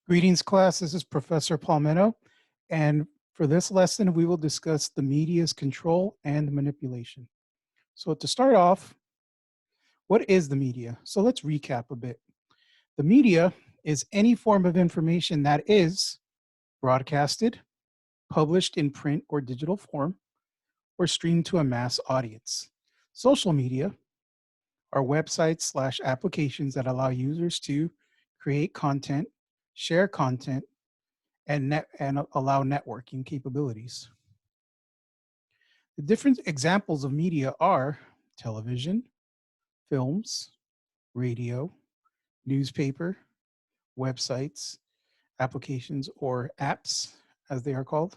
Greetings, class. This is Professor Palmetto, and for this lesson, we will discuss the media's control and manipulation. So to start off, what is the media? So let's recap a bit. The media is any form of information that is broadcasted, published in print or digital form, or streamed to a mass audience. Social media are websites/applications that allow users to create content, share content, and allow networking capabilities. The different examples of media are television, films, radio, newspaper, websites, applications or apps, as they are called,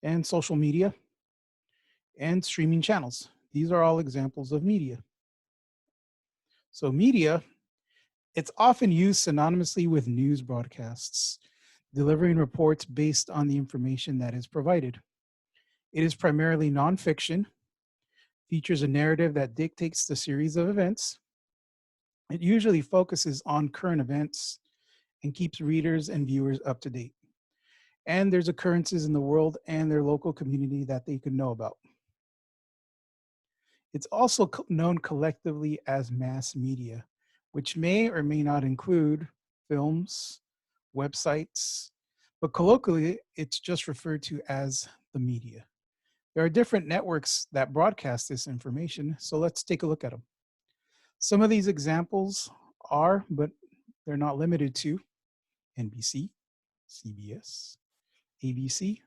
and social media and streaming channels. These are all examples of media. So media, it's often used synonymously with news broadcasts, delivering reports based on the information that is provided. It is primarily nonfiction, features a narrative that dictates the series of events. It usually focuses on current events and keeps readers and viewers up to date. And there's occurrences in the world and their local community that they could know about. It's also known collectively as mass media, which may or may not include films, websites, but colloquially, it's just referred to as the media. There are different networks that broadcast this information, so let's take a look at them. Some of these examples are, but they're not limited to, NBC, CBS, ABC,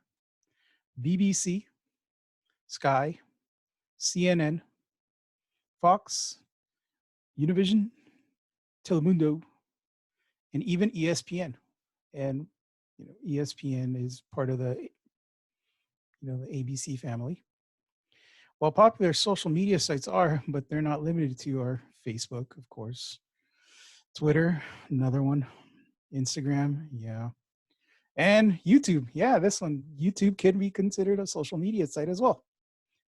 BBC, Sky, CNN, Fox, Univision, Telemundo, and even ESPN. And ESPN is part of the ABC family. While popular social media sites are, but they're not limited to, are Facebook, of course, Twitter, another one, Instagram, yeah, and YouTube. Yeah, this one, YouTube can be considered a social media site as well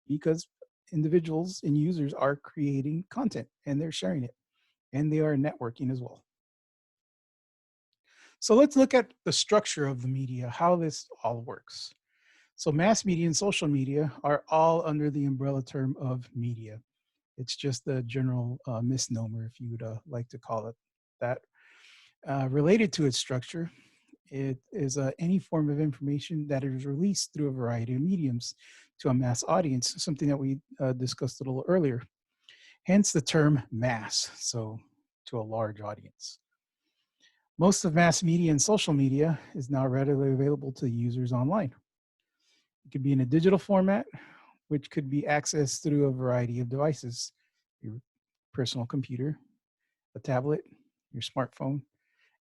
because individuals and users are creating content and they're sharing it and they are networking as well. So let's look at the structure of the media, how this all works. So mass media and social media are all under the umbrella term of media. It's just a general misnomer, if you would like to call it that. Related to its structure, it is any form of information that is released through a variety of mediums to a mass audience, something that we discussed a little earlier. Hence the term mass, so to a large audience. Most of mass media and social media is now readily available to users online. It could be in a digital format, which could be accessed through a variety of devices, your personal computer, a tablet, your smartphone,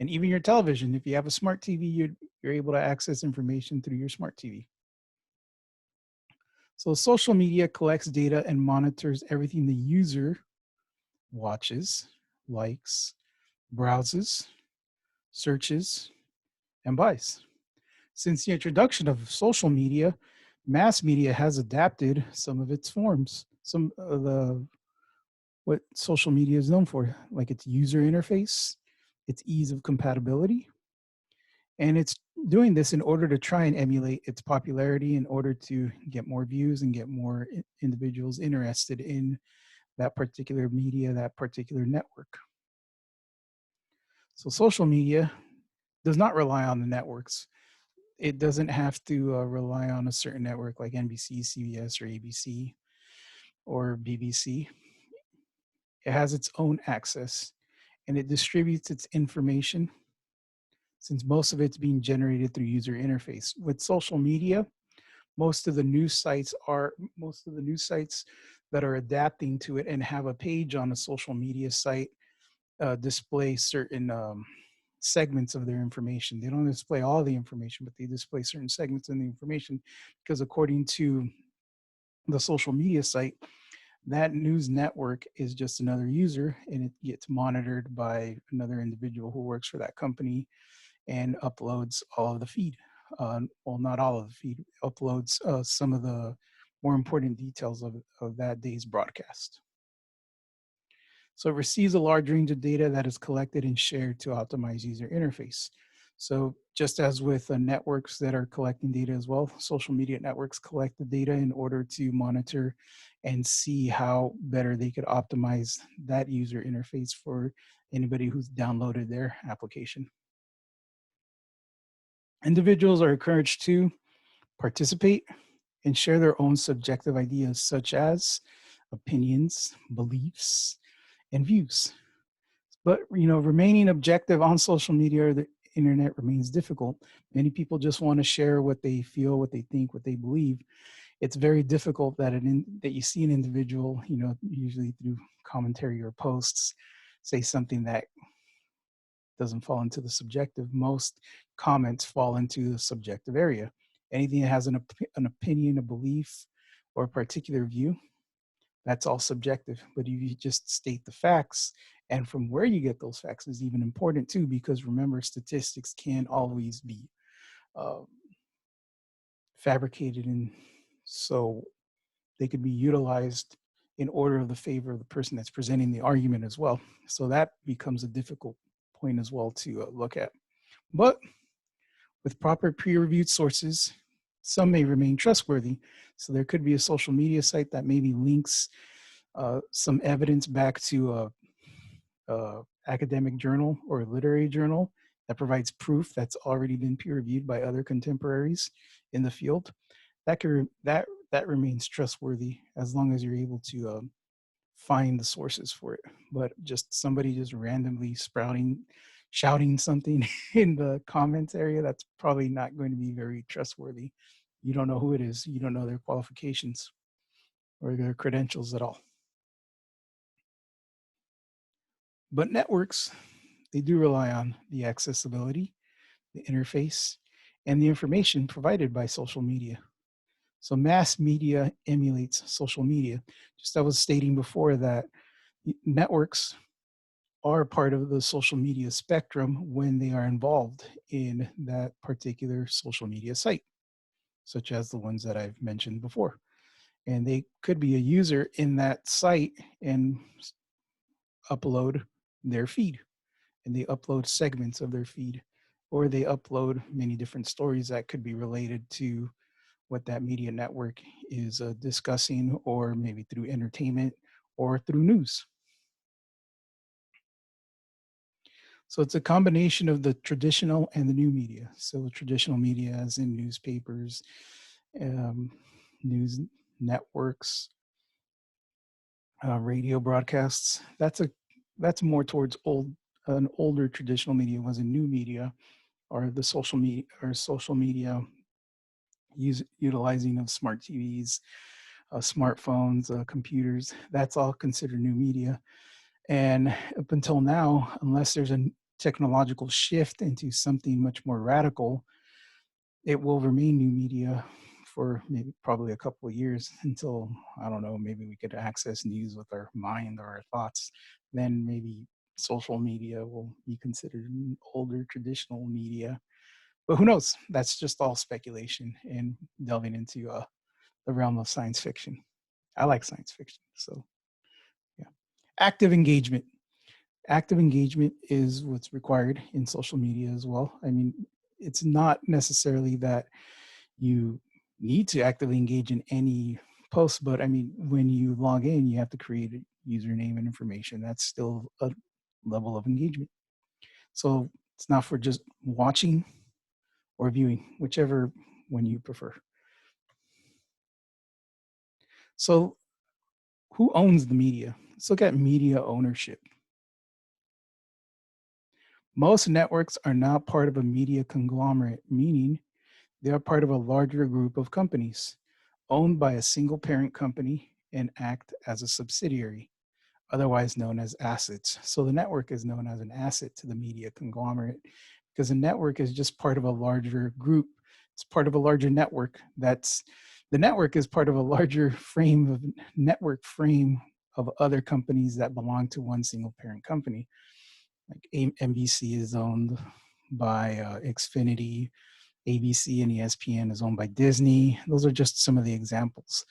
and even your television. If you have a smart TV, you're able to access information through your smart TV. So social media collects data and monitors everything the user watches, likes, browses, searches, and buys. Since the introduction of social media, mass media has adapted some of its forms, some of the what social media is known for, like its user interface, its ease of compatibility, and it's doing this in order to try and emulate its popularity in order to get more views and get more individuals interested in that particular media, that particular network. So social media does not rely on the networks. It doesn't have to rely on a certain network like NBC, CBS, or ABC, or BBC. It has its own access and it distributes its information since most of it's being generated through user interface. With social media, most of the news sites that are adapting to it and have a page on a social media site display certain segments of their information. They don't display all the information, but they display certain segments of the information because according to the social media site, that news network is just another user and it gets monitored by another individual who works for that company and uploads all of the feed. Well, not all of the feed, uploads some of the more important details of that day's broadcast. So it receives a large range of data that is collected and shared to optimize user interface. So just as with networks that are collecting data as well, social media networks collect the data in order to monitor and see how better they could optimize that user interface for anybody who's downloaded their application. Individuals are encouraged to participate and share their own subjective ideas, such as opinions, beliefs, and views. But remaining objective on social media or the internet remains difficult. Many people just want to share what they feel, what they think, what they believe. It's very difficult that that you see an individual, usually through commentary or posts, say something that doesn't fall into the subjective. Most comments fall into the subjective area. Anything that has an opinion, a belief, or a particular view, that's all subjective. But if you just state the facts, and from where you get those facts is even important too, because remember, statistics can't always be uh, fabricated, and so they could be utilized in order of the favor of the person that's presenting the argument as well. So that becomes a difficult point as well to look at. But with proper peer-reviewed sources, some may remain trustworthy. So there could be a social media site that maybe links some evidence back to a academic journal or a literary journal that provides proof that's already been peer-reviewed by other contemporaries in the field. That remains trustworthy as long as you're able to find the sources for it. But just somebody just randomly shouting something in the comments area, that's probably not going to be very trustworthy. You don't know who it is. You don't know their qualifications or their credentials at all. But networks, they do rely on the accessibility, the interface, and the information provided by social media. So mass media emulates social media. Just as I was stating before, that networks are part of the social media spectrum when they are involved in that particular social media site, such as the ones that I've mentioned before. And they could be a user in that site and upload their feed, and they upload segments of their feed, or they upload many different stories that could be related to what that media network is discussing, or maybe through entertainment or through news. So it's a combination of the traditional and the new media. So traditional media, as in newspapers, um, news networks, radio broadcasts. That's more towards an older traditional media. Was in new media, or the social media utilizing of smart TVs, smartphones, computers. That's all considered new media. And up until now, unless there's a technological shift into something much more radical, it will remain new media for maybe probably a couple of years until, I don't know, maybe we could access news with our mind or our thoughts. Then maybe social media will be considered an older traditional media. But who knows? That's just all speculation and delving into the realm of science fiction. I like science fiction, so yeah. Active engagement. Active engagement is what's required in social media as well. I mean, it's not necessarily that you need to actively engage in any post, but I mean, when you log in, you have to create a username and information. That's still a level of engagement. So it's not for just watching or viewing, whichever one you prefer. So who owns the media? Let's look at media ownership. Most networks are not part of a media conglomerate, meaning they are part of a larger group of companies owned by a single parent company and act as a subsidiary, otherwise known as assets. So the network is known as an asset to the media conglomerate because the network is just part of a larger group. It's part of a larger network. The network is part of a larger network frame of other companies that belong to one single parent company. Like NBC is owned by Xfinity, ABC and ESPN is owned by Disney. Those are just some of the examples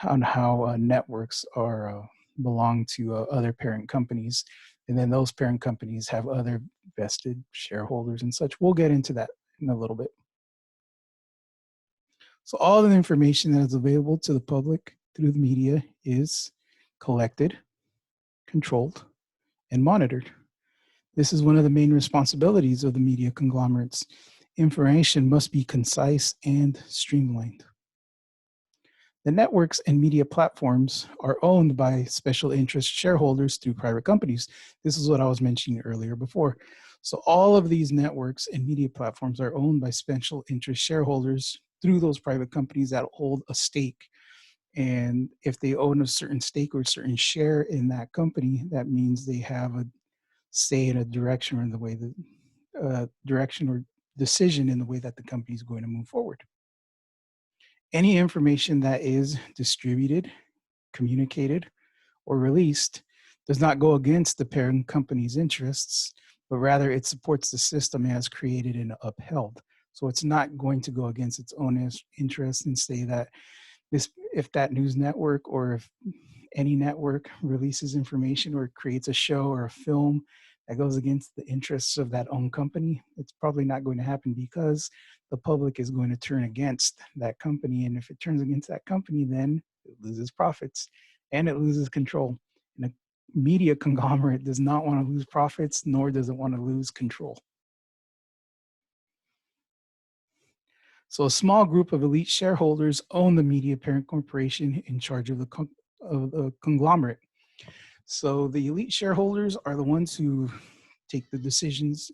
on how networks are belong to other parent companies, and then those parent companies have other vested shareholders and such. We'll get into that in a little bit. So all of the information that is available to the public through the media is collected, controlled, and monitored. This is one of the main responsibilities of the media conglomerates. Information must be concise and streamlined. The networks and media platforms are owned by special interest shareholders through private companies. This is what I was mentioning earlier before. So all of these networks and media platforms are owned by special interest shareholders through those private companies that hold a stake. And if they own a certain stake or a certain share in that company, that means they have a say in a direction or in the way that direction or decision in the way that the company is going to move forward. Any information that is distributed, communicated, or released does not go against the parent company's interests, but rather it supports the system as created and upheld. So it's not going to go against its own interests and say that if that news network or if any network releases information or creates a show or a film that goes against the interests of that own company, it's probably not going to happen because the public is going to turn against that company. And if it turns against that company, then it loses profits and it loses control. And a media conglomerate does not want to lose profits, nor does it want to lose control. So a small group of elite shareholders own the media parent corporation in charge of the conglomerate. So the elite shareholders are the ones who take the decisions,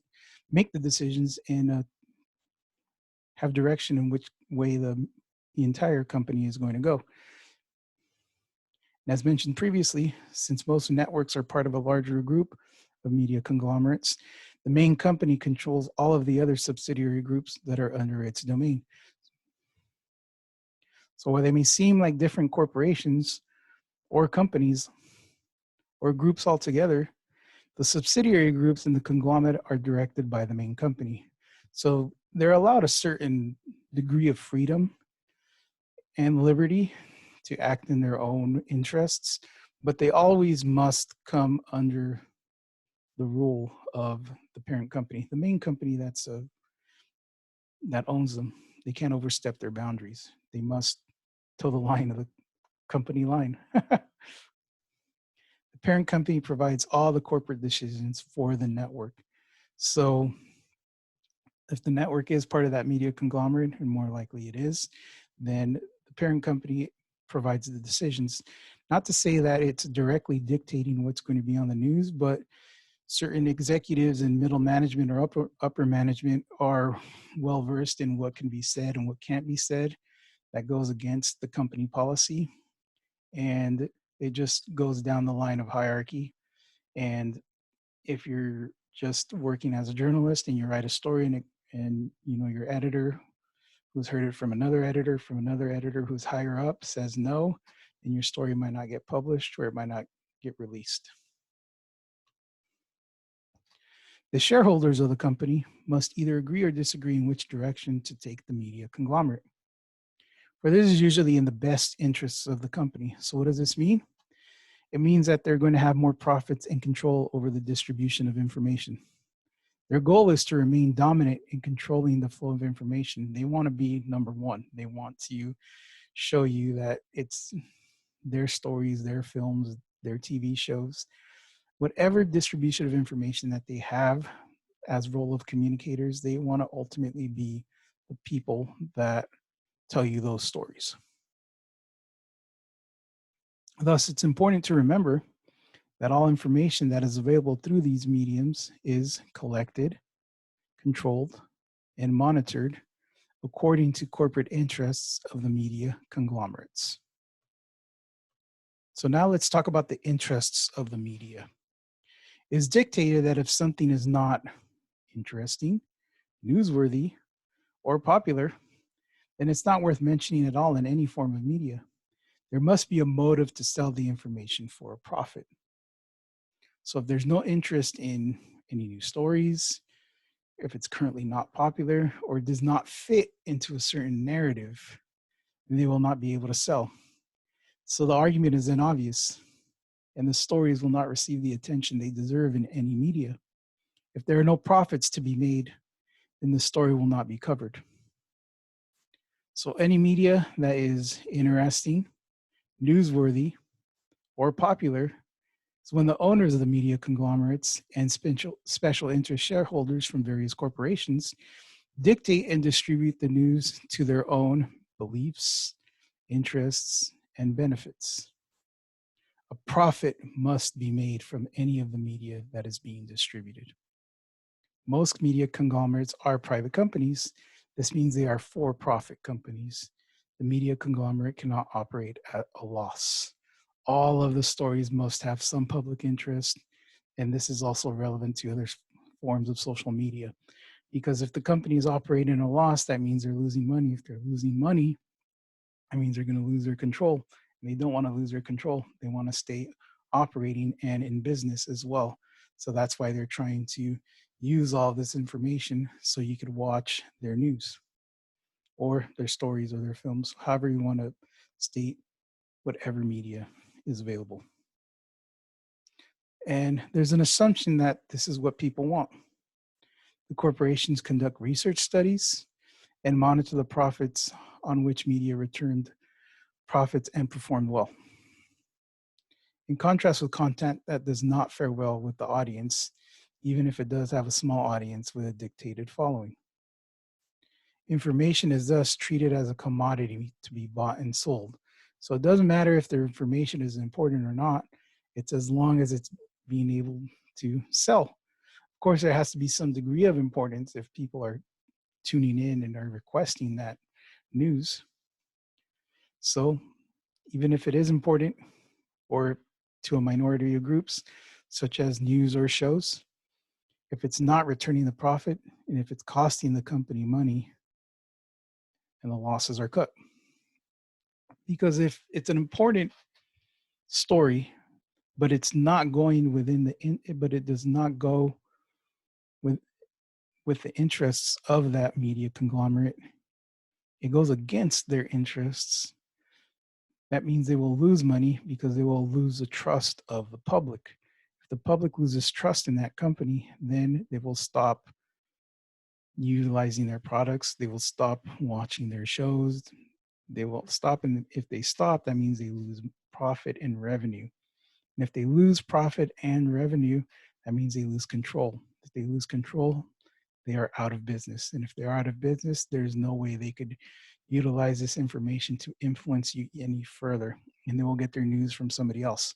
make the decisions, and have direction in which way the entire company is going to go. And as mentioned previously, since most networks are part of a larger group of media conglomerates, the main company controls all of the other subsidiary groups that are under its domain. So while they may seem like different corporations or companies or groups altogether, the subsidiary groups in the conglomerate are directed by the main company. So they're allowed a certain degree of freedom and liberty to act in their own interests, but they always must come under the rule of the parent company, the main company that owns them. They can't overstep their boundaries. They must toe the line of the company line. The parent company provides all the corporate decisions for the network. So if the network is part of that media conglomerate, and more likely it is, then the parent company provides the decisions. Not to say that it's directly dictating what's going to be on the news, but certain executives and middle management or upper management are well versed in what can be said and what can't be said that goes against the company policy. And it just goes down the line of hierarchy. And if you're just working as a journalist and you write a story and you know your editor who's heard it from another editor who's higher up says no, then your story might not get published or it might not get released. The shareholders of the company must either agree or disagree in which direction to take the media conglomerate. For this is usually in the best interests of the company. So what does this mean? It means that they're going to have more profits and control over the distribution of information. Their goal is to remain dominant in controlling the flow of information. They want to be number one. They want to show you that it's their stories, their films, their TV shows, whatever distribution of information that they have as role of communicators, they want to ultimately be the people that tell you those stories. Thus, it's important to remember that all information that is available through these mediums is collected, controlled, and monitored according to corporate interests of the media conglomerates. So now let's talk about the interests of the media. It is dictated that if something is not interesting, newsworthy, or popular, then it's not worth mentioning at all in any form of media. There must be a motive to sell the information for a profit. So if there's no interest in any new stories, if it's currently not popular or does not fit into a certain narrative, then they will not be able to sell. So the argument is then obvious, and the stories will not receive the attention they deserve in any media. If there are no profits to be made, then the story will not be covered. So any media that is interesting, newsworthy, or popular is when the owners of the media conglomerates and special interest shareholders from various corporations dictate and distribute the news to their own beliefs, interests, and benefits. A profit must be made from any of the media that is being distributed. Most media conglomerates are private companies. This means they are for-profit companies. The media conglomerate cannot operate at a loss. All of the stories must have some public interest, and this is also relevant to other forms of social media. Because if the company is operating at a loss, that means they're losing money. If they're losing money, that means they're going to lose their control. And they don't want to lose their control. They want to stay operating and in business as well. So that's why they're trying to use all this information so you could watch their news or their stories or their films, however you want to state whatever media is available. And there's an assumption that this is what people want. The corporations conduct research studies and monitor the profits on which media returned profits and performed well. In contrast with content that does not fare well with the audience, even if it does have a small audience with a dictated following. Information is thus treated as a commodity to be bought and sold. So it doesn't matter if their information is important or not, it's as long as it's being able to sell. Of course, there has to be some degree of importance if people are tuning in and are requesting that news. So even if it is important or to a minority of groups, such as news or shows, if it's not returning the profit and if it's costing the company money, and the losses are cut. Because if it's an important story, but it's not going within but it does not go with the interests of that media conglomerate, it goes against their interests. That means they will lose money because they will lose the trust of the public. If the public loses trust in that company, then they will stop utilizing their products. They will stop watching their shows. They will stop. And if they stop, that means they lose profit and revenue. And if they lose profit and revenue, that means they lose control. If they lose control, they are out of business. And if they're out of business, there's no way they could utilize this information to influence you any further. And they will get their news from somebody else.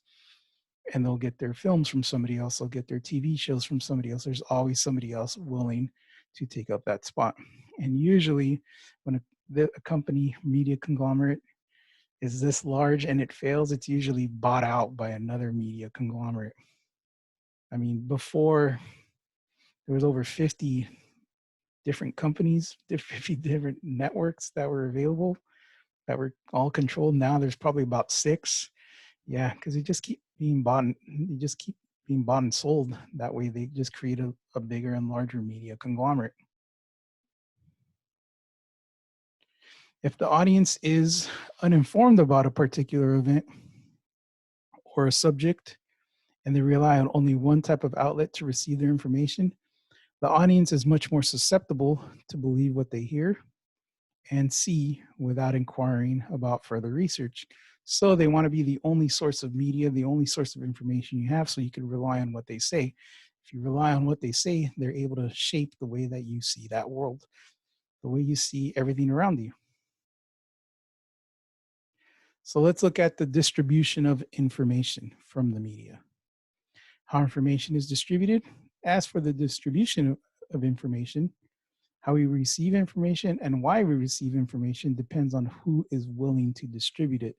And they'll get their films from somebody else. They'll get their TV shows from somebody else. There's always somebody else willing to take up that spot. And usually when a company, media conglomerate, is this large and it fails, it's usually bought out by another media conglomerate. I mean, before there was over 50 different companies, 50 different networks that were available that were all controlled. Now there's probably about 6. Yeah, because they just keep being bought and sold. That way they just create a bigger and larger media conglomerate. If the audience is uninformed about a particular event or a subject, and they rely on only one type of outlet to receive their information, the audience is much more susceptible to believe what they hear and see without inquiring about further research. So they want to be the only source of media, the only source of information you have, so you can rely on what they say. If you rely on what they say, they're able to shape the way that you see that world, the way you see everything around you. So let's look at the distribution of information from the media. How information is distributed. As for the distribution of information, how we receive information and why we receive information depends on who is willing to distribute it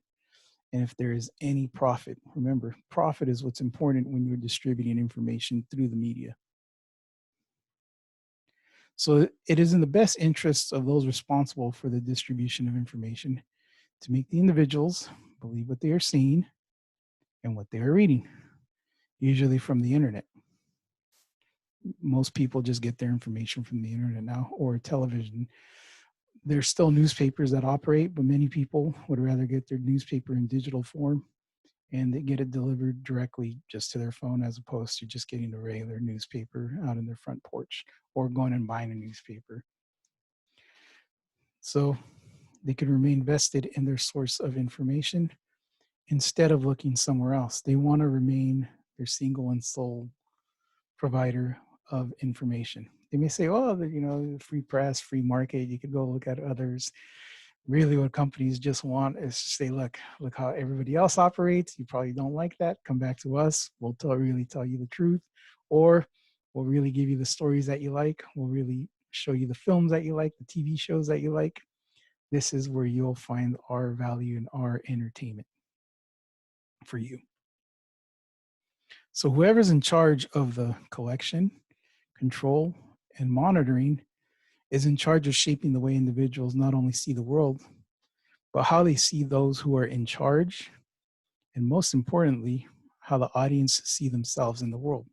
and if there is any profit. Remember, profit is what's important when you're distributing information through the media. So it is in the best interests of those responsible for the distribution of information to make the individuals believe what they are seeing and what they are reading, usually from the internet. Most people just get their information from the internet now or television. There's still newspapers that operate, but many people would rather get their newspaper in digital form and they get it delivered directly just to their phone as opposed to just getting a regular newspaper out in their front porch or going and buying a newspaper. So they can remain vested in their source of information instead of looking somewhere else. They want to remain their single and sole provider of information. They may say, "Oh, free press, free market. You could go look at others." Really, what companies just want is to say, "Look how everybody else operates. You probably don't like that. Come back to us. We'll really tell you the truth, or we'll really give you the stories that you like. We'll really show you the films that you like, the TV shows that you like. This is where you'll find our value and our entertainment for you." So whoever's in charge of the collection, control, and monitoring is in charge of shaping the way individuals not only see the world, but how they see those who are in charge, and most importantly, how the audience see themselves in the world.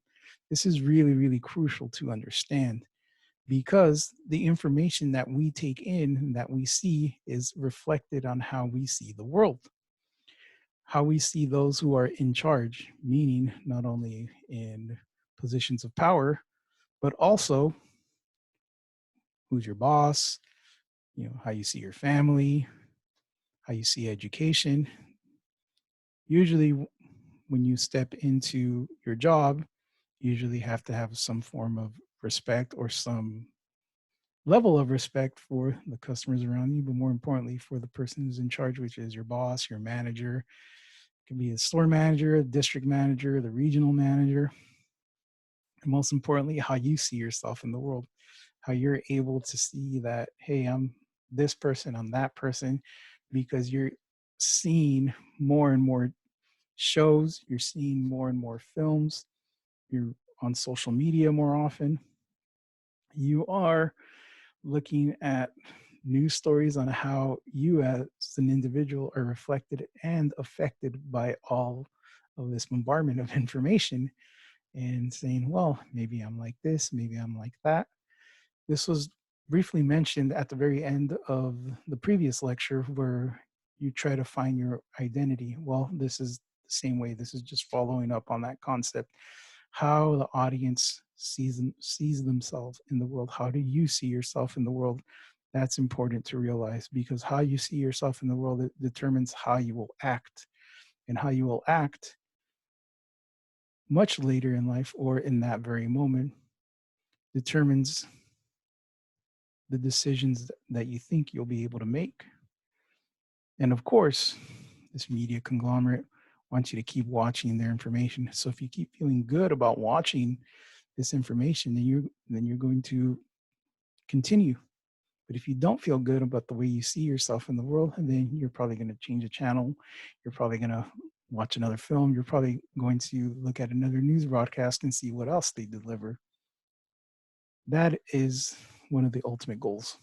This is really, really crucial to understand because the information that we take in and that we see is reflected on how we see the world, how we see those who are in charge, meaning not only in positions of power, but also who's your boss, how you see your family, how you see education. Usually, when you step into your job, you usually have to have some form of respect or some level of respect for the customers around you, but more importantly, for the person who's in charge, which is your boss, your manager. It can be a store manager, a district manager, the regional manager. And most importantly, how you see yourself in the world, how you're able to see that, hey, I'm this person, I'm that person, because you're seeing more and more shows, you're seeing more and more films, you're on social media more often, you are looking at news stories on how you as an individual are reflected and affected by all of this bombardment of information and saying, well, maybe I'm like this, maybe I'm like that. This was briefly mentioned at the very end of the previous lecture where you try to find your identity. Well, this is the same way. This is just following up on that concept. How the audience sees themselves in the world. How do you see yourself in the world? That's important to realize because how you see yourself in the world, it determines how you will act, and how you will act much later in life or in that very moment determines the decisions that you think you'll be able to make. And of course, this media conglomerate wants you to keep watching their information. So if you keep feeling good about watching this information, then you're going to continue. But if you don't feel good about the way you see yourself in the world, then you're probably going to change a channel. You're probably going to watch another film. You're probably going to look at another news broadcast and see what else they deliver. That is one of the ultimate goals.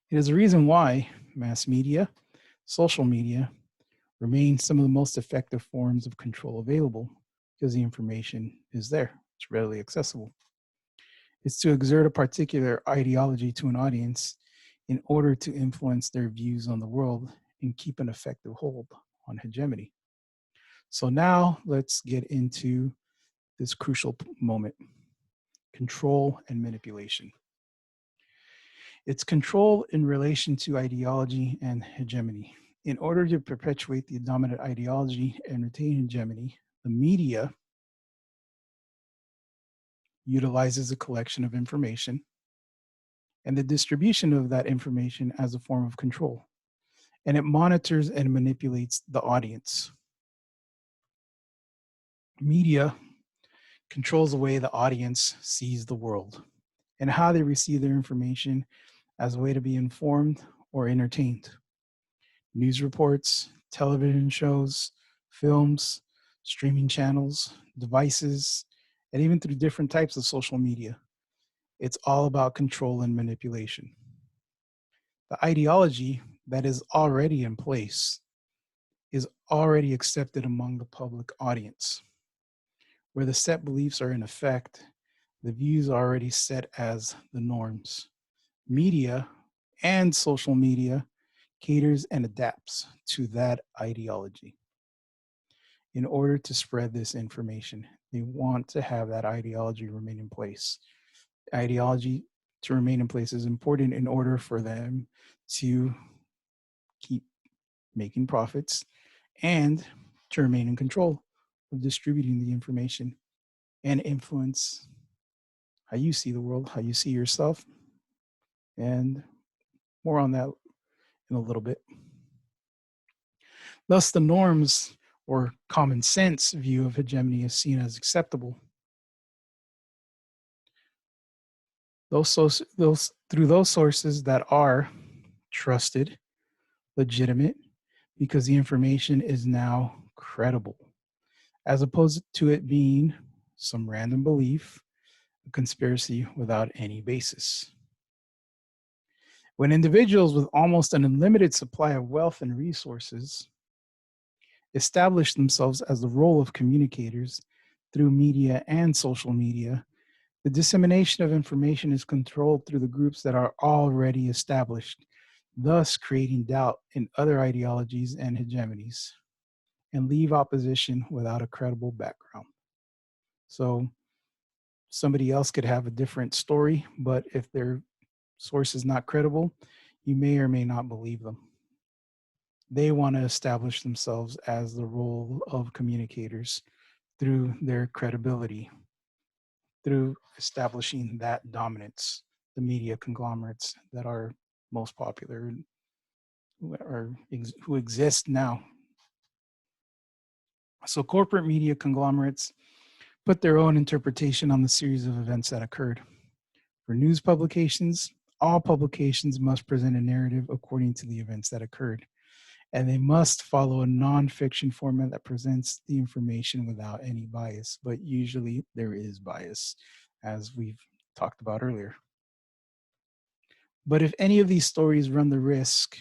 It is a reason why mass media, social media, remain some of the most effective forms of control available because the information is there. It's readily accessible. It's to exert a particular ideology to an audience in order to influence their views on the world and keep an effective hold on hegemony. So now let's get into this crucial moment, control and manipulation. It's control in relation to ideology and hegemony. In order to perpetuate the dominant ideology and retain hegemony, the media utilizes a collection of information and the distribution of that information as a form of control. And it monitors and manipulates the audience. Media controls the way the audience sees the world and how they receive their information as a way to be informed or entertained. News reports, television shows, films, streaming channels, devices, and even through different types of social media. It's all about control and manipulation. The ideology that is already in place is already accepted among the public audience. Where the set beliefs are in effect, the views are already set as the norms. Media and social media caters and adapts to that ideology. In order to spread this information, they want to have that ideology remain in place. Ideology to remain in place is important in order for them to keep making profits and to remain in control of distributing the information and influence how you see the world, how you see yourself, and more on that in a little bit. Thus, the norms or common sense view of hegemony is seen as acceptable. Through those sources that are trusted, legitimate, because the information is now credible, as opposed to it being some random belief, a conspiracy without any basis. When individuals with almost an unlimited supply of wealth and resources establish themselves as the role of communicators through media and social media, the dissemination of information is controlled through the groups that are already established, thus creating doubt in other ideologies and hegemonies, and leave opposition without a credible background. So somebody else could have a different story, but if their source is not credible, you may or may not believe them. They want to establish themselves as the role of communicators through their credibility, through establishing that dominance, the media conglomerates that are most popular or who exist now. So corporate media conglomerates put their own interpretation on the series of events that occurred. For news publications, all publications must present a narrative according to the events that occurred, and they must follow a nonfiction format that presents the information without any bias, but usually there is bias, as we've talked about earlier. But if any of these stories run the risk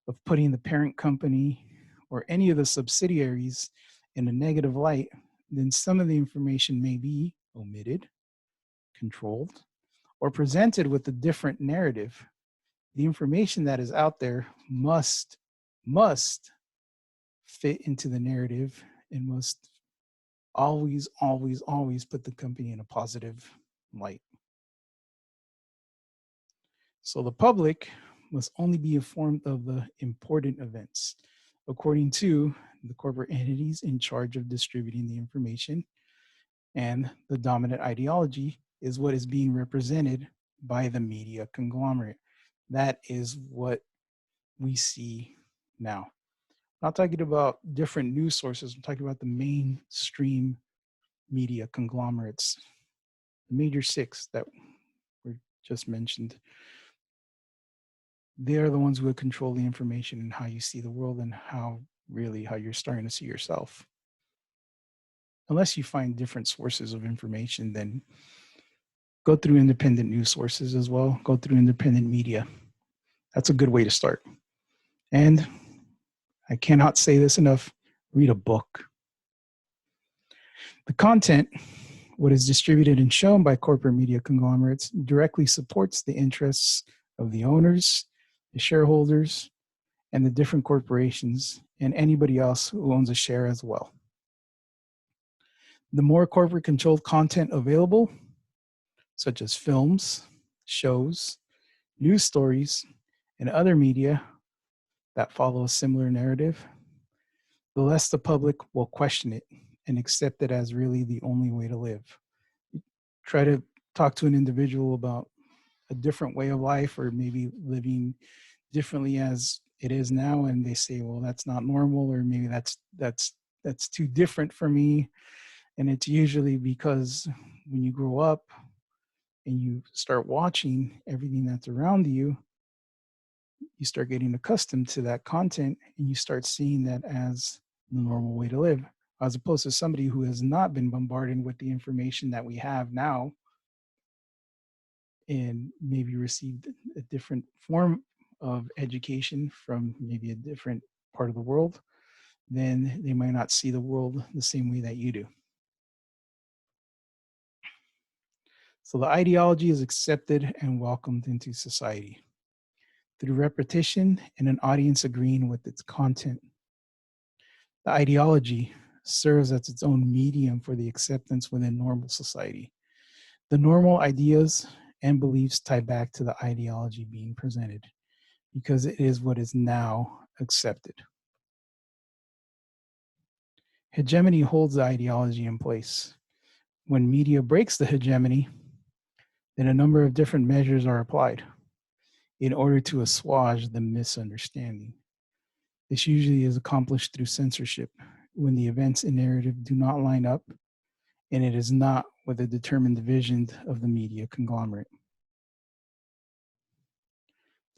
of putting the parent company or any of the subsidiaries in a negative light, then some of the information may be omitted, controlled, or presented with a different narrative. The information that is out there must fit into the narrative and must always put the company in a positive light. So the public must only be informed of the important events according to the corporate entities in charge of distributing the information, and the dominant ideology is what is being represented by the media conglomerate. That is what we see now. I'm not talking about different news sources. I'm talking about the mainstream media conglomerates, the major six that were just mentioned. They're the ones who would control the information and how you see the world and how you're starting to see yourself. Unless you find different sources of information, then go through independent news sources as well. Go through independent media. That's a good way to start. And I cannot say this enough, read a book. The content, what is distributed and shown by corporate media conglomerates, directly supports the interests of the owners, the shareholders, and the different corporations, and anybody else who owns a share as well. The more corporate controlled content available, such as films, shows, news stories, and other media that follow a similar narrative, the less the public will question it and accept it as really the only way to live. Try to talk to an individual about a different way of life or maybe living differently as it is now, and they say, well, that's not normal, or maybe that's too different for me. And it's usually because when you grow up and you start watching everything that's around you, you start getting accustomed to that content and you start seeing that as the normal way to live, as opposed to somebody who has not been bombarded with the information that we have now and maybe received a different form of education from maybe a different part of the world, then they might not see the world the same way that you do. So the ideology is accepted and welcomed into society. through repetition and an audience agreeing with its content. The ideology serves as its own medium for the acceptance within normal society. The normal ideas and beliefs tie back to the ideology being presented because it is what is now accepted. Hegemony holds the ideology in place. When media breaks the hegemony, then a number of different measures are applied in order to assuage the misunderstanding. This usually is accomplished through censorship when the events and narrative do not line up and it is not with a determined vision of the media conglomerate.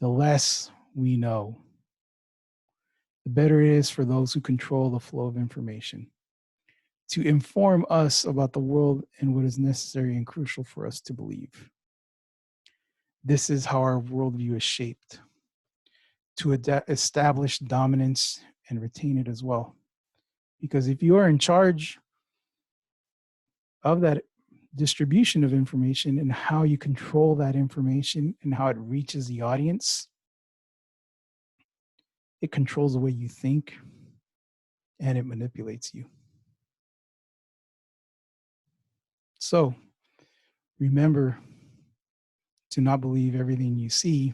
The less we know, the better it is for those who control the flow of information to inform us about the world and what is necessary and crucial for us to believe. This is how our worldview is shaped to establish dominance and retain it as well. Because if you are in charge of that distribution of information and how you control that information and how it reaches the audience, it controls the way you think and it manipulates you. So remember to not believe everything you see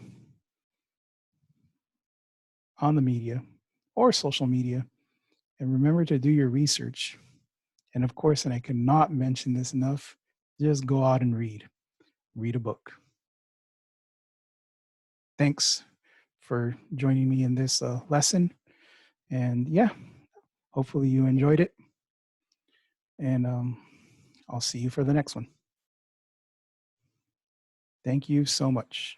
on the media or social media, and remember to do your research. And of course, and I cannot mention this enough, just go out and read a book. Thanks for joining me in this lesson. And yeah, hopefully you enjoyed it. And I'll see you for the next one. Thank you so much.